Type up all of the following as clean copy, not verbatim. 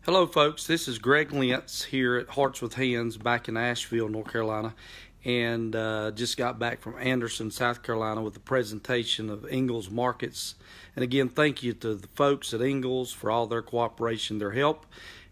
Hello, folks. This is Greg Lentz here at Hearts with Hands back in Asheville, North Carolina, and just got back from Anderson, South Carolina with the presentation of Ingalls Markets. And again, thank you to the folks at Ingalls for all their cooperation, their help,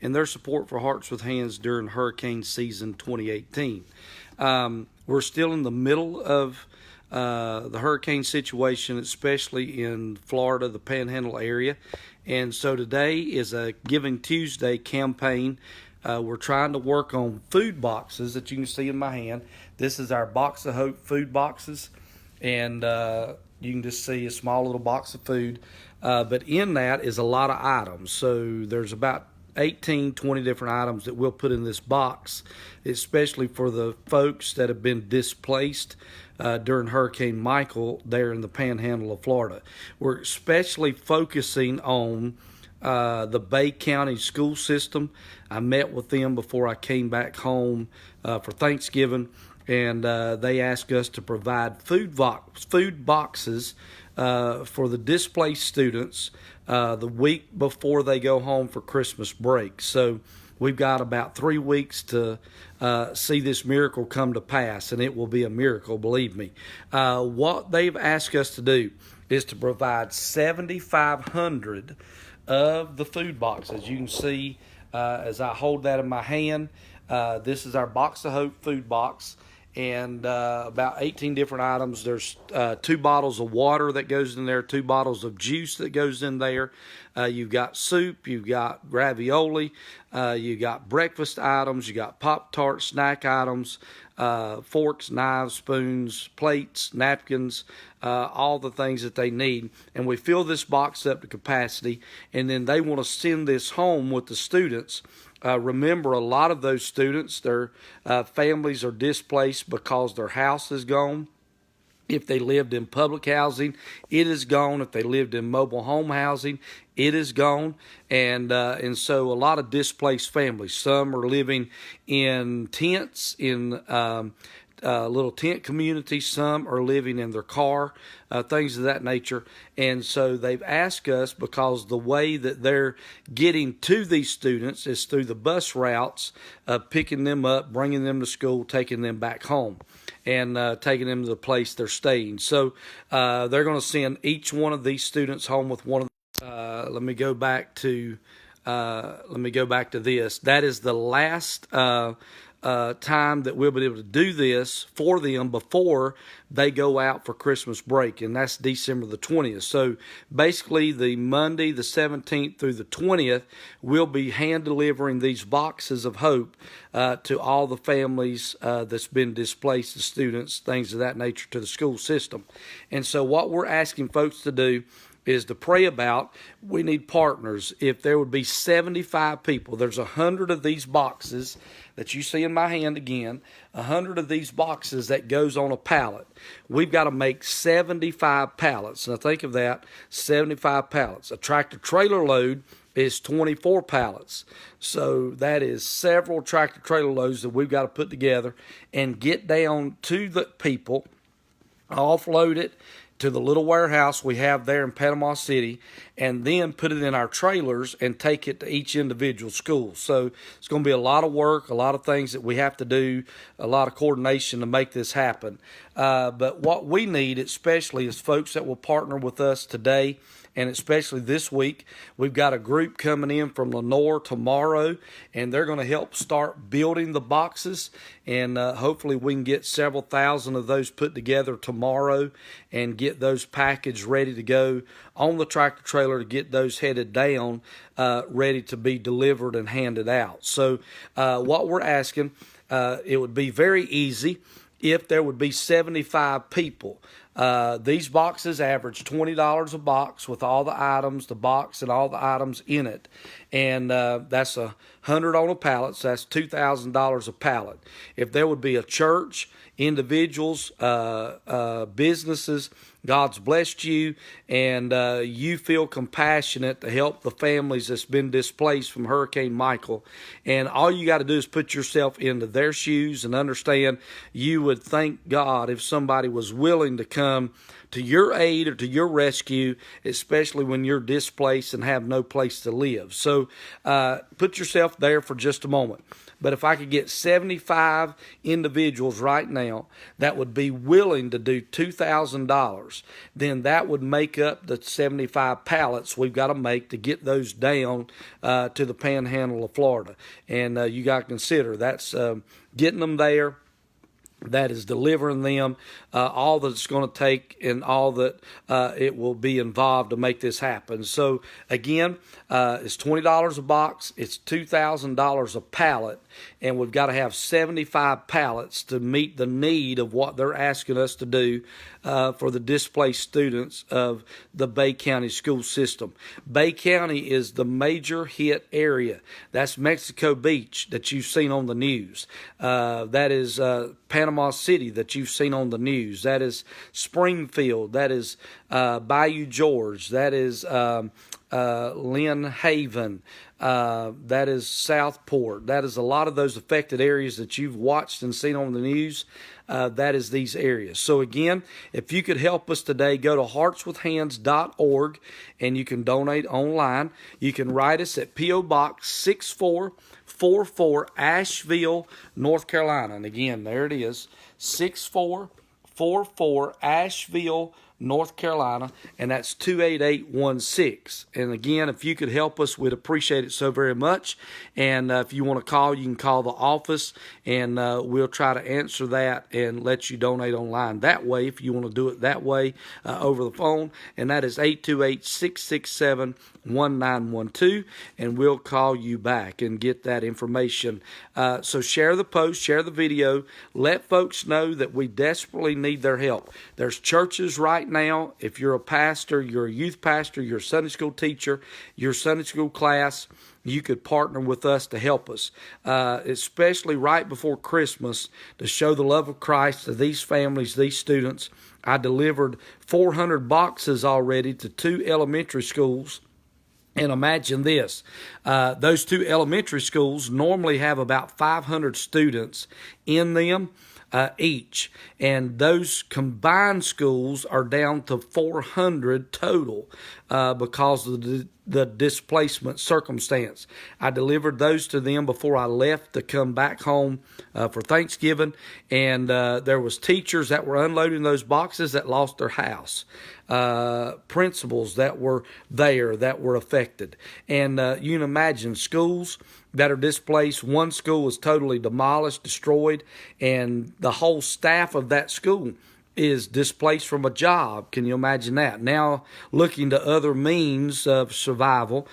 and their support for Hearts with Hands during hurricane season 2018. We're still in the middle of the hurricane situation, especially in Florida, the Panhandle area. And so today is a Giving Tuesday campaign. We're trying to work on food boxes that you can see in my hand. This is our Box of Hope food boxes. And you can just see a small little box of food. But in that is a lot of items. So there's about 18, 20 different items that we'll put in this box, especially for the folks that have been displaced during Hurricane Michael there in the Panhandle of Florida. We're especially focusing on the Bay County school system. I met with them before I came back home for Thanksgiving, and they asked us to provide food boxes for the displaced students the week before they go home for Christmas break. So we've got about 3 weeks to see this miracle come to pass, and it will be a miracle, believe me. What they've asked us to do is to provide 7,500 of the food boxes. You can see as I hold that in my hand, this is our Box of Hope food box. And about 18 different items. There's 2 bottles of water that goes in there, 2 bottles of juice that goes in there. You've got soup, you've got ravioli, you got breakfast items, you got Pop-Tart snack items, forks, knives, spoons, plates, napkins, all the things that they need. And we fill this box up to capacity, and then they want to send this home with the students. Remember, a lot of those students, their families are displaced because their house is gone. If they lived in public housing, it is gone. If they lived in mobile home housing, it is gone. And so a lot of displaced families. Some are living in tents, in little tent communities. Some are living in their car, things of that nature. And so they've asked us, because the way that they're getting to these students is through the bus routes, picking them up, bringing them to school, taking them back home, and taking them to the place they're staying. So they're going to send each one of these students home with one of let me go back to this. That is the last time that we'll be able to do this for them before they go out for Christmas break, and that's December the 20th. So basically the Monday the 17th through the 20th, we'll be hand delivering these boxes of hope to all the families that's been displaced, the students, things of that nature, to the school system. And so what we're asking folks to do is to pray about. We need partners. If there would be 75 people, there's 100 of these boxes that you see in my hand again, 100 of these boxes that goes on a pallet. We've got to make 75 pallets. Now think of that, 75 pallets. A tractor trailer load is 24 pallets. So that is several tractor trailer loads that we've got to put together and get down to the people, offload it to the little warehouse we have there in Panama City, and then put it in our trailers and take it to each individual school. So it's going to be a lot of work, a lot of things that we have to do, a lot of coordination to make this happen. But what we need especially is folks that will partner with us today, and especially this week. We've got a group coming in from Lenore tomorrow, and they're going to help start building the boxes, and hopefully we can get several thousand of those put together tomorrow and get those packaged ready to go on the tractor trailer to get those headed down, ready to be delivered and handed out. So what we're asking, it would be very easy if there would be 75 people. These boxes average $20 a box with all the items, the box and all the items in it. And that's 100 on a pallet, so that's $2,000 a pallet. If there would be a church, individuals, businesses, God's blessed you, and you feel compassionate to help the families that's been displaced from Hurricane Michael, and all you got to do is put yourself into their shoes and understand you would thank God if somebody was willing to come to your aid or to your rescue, especially when you're displaced and have no place to live. So put yourself there for just a moment. But if I could get 75 individuals right now that would be willing to do $2,000, then that would make up the 75 pallets we've got to make to get those down to the panhandle of Florida. And you got to consider that's getting them there. That is delivering them, all that it's going to take and all that it will be involved to make this happen. So, again, it's $20 a box. It's $2,000 a pallet. And we've got to have 75 pallets to meet the need of what they're asking us to do for the displaced students of the Bay County school system. Bay County is the major hit area. That's Mexico Beach that you've seen on the news. That is Panama City that you've seen on the news. That is Springfield. That is Bayou George. That is Lynn Haven. That is Southport. That is a lot of those affected areas that you've watched and seen on the news. That is these areas. So again, if you could help us today, go to heartswithhands.org and you can donate online. You can write us at P.O. Box 6444 Asheville, North Carolina. And again, there it is, 6444 Asheville, North Carolina, and that's 28816. And again, if you could help us, we'd appreciate it so very much. And if you want to call, you can call the office, and we'll try to answer that and let you donate online that way if you want to do it that way over the phone. And that is 828-667-1912, and we'll call you back and get that information. So share the post, share the video, let folks know that we desperately need their help. There's churches right now. If you're a pastor, you're a youth pastor, you're a Sunday school teacher, your Sunday school class, you could partner with us to help us, especially right before Christmas, to show the love of Christ to these families, these students. I delivered 400 boxes already to 2 elementary schools. And imagine this, those 2 elementary schools normally have about 500 students in them each. And those combined schools are down to 400 total because of the displacement circumstance. I delivered those to them before I left to come back home for Thanksgiving. And there was teachers that were unloading those boxes that lost their house. Principals that were there that were affected. And you can imagine schools that are displaced. One school was totally demolished, destroyed, and the whole staff of that school is displaced from a job. Can you imagine that? Now looking to other means of survival,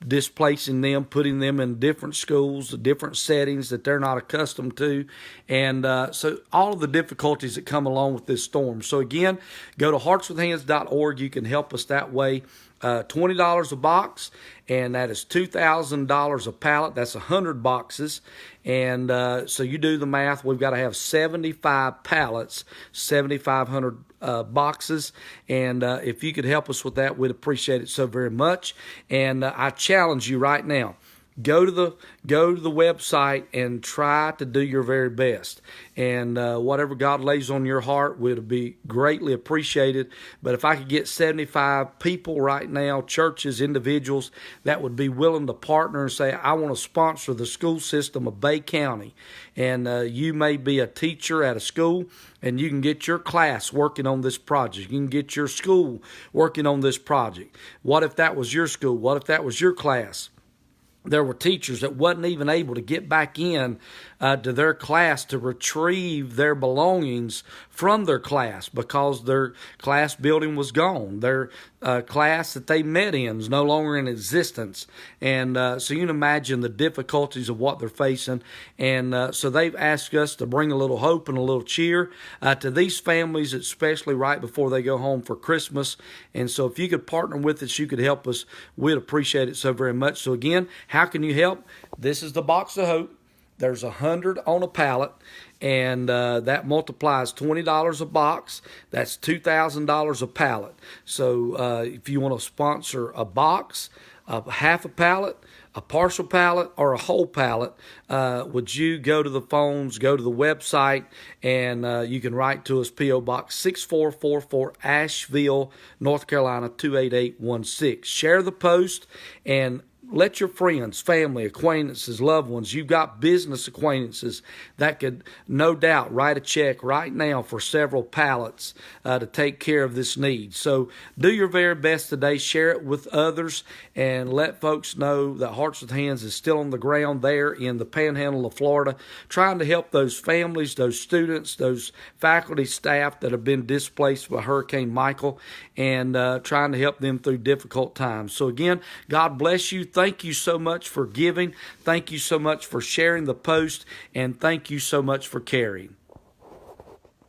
displacing them, putting them in different schools, different settings that they're not accustomed to. And so all of the difficulties that come along with this storm. So again, go to heartswithhands.org. You can help us that way. $20 a box, and that is $2,000 a pallet. That's 100 boxes. And so you do the math. We've got to have 75 pallets, 7,500 boxes. And if you could help us with that, we'd appreciate it so very much. And I challenge you right now. Go to the website and try to do your very best. And whatever God lays on your heart would be greatly appreciated. But if I could get 75 people right now, churches, individuals, that would be willing to partner and say, I want to sponsor the school system of Bay County. And you may be a teacher at a school, and you can get your class working on this project. You can get your school working on this project. What if that was your school? What if that was your class? There were teachers that wasn't even able to get back in to their class to retrieve their belongings from their class because their class building was gone. Their class that they met in is no longer in existence. And so you can imagine the difficulties of what they're facing. And so they've asked us to bring a little hope and a little cheer to these families, especially right before they go home for Christmas. And so if you could partner with us, you could help us, we'd appreciate it so very much. So again, how can you help? This is the Box of Hope. There's 100 on a pallet, and that multiplies $20 a box. That's $2,000 a pallet. So if you want to sponsor a box, a half a pallet, a partial pallet, or a whole pallet, would you go to the phones, go to the website, and you can write to us, P.O. Box 6444, Asheville, North Carolina 28816. Share the post and let your friends, family, acquaintances, loved ones, you've got business acquaintances that could no doubt write a check right now for several pallets to take care of this need. So do your very best today. Share it with others and let folks know that Hearts with Hands is still on the ground there in the panhandle of Florida, trying to help those families, those students, those faculty, staff that have been displaced by Hurricane Michael, and trying to help them through difficult times. So again, God bless you. Thank you so much for giving. Thank you so much for sharing the post. And thank you so much for caring.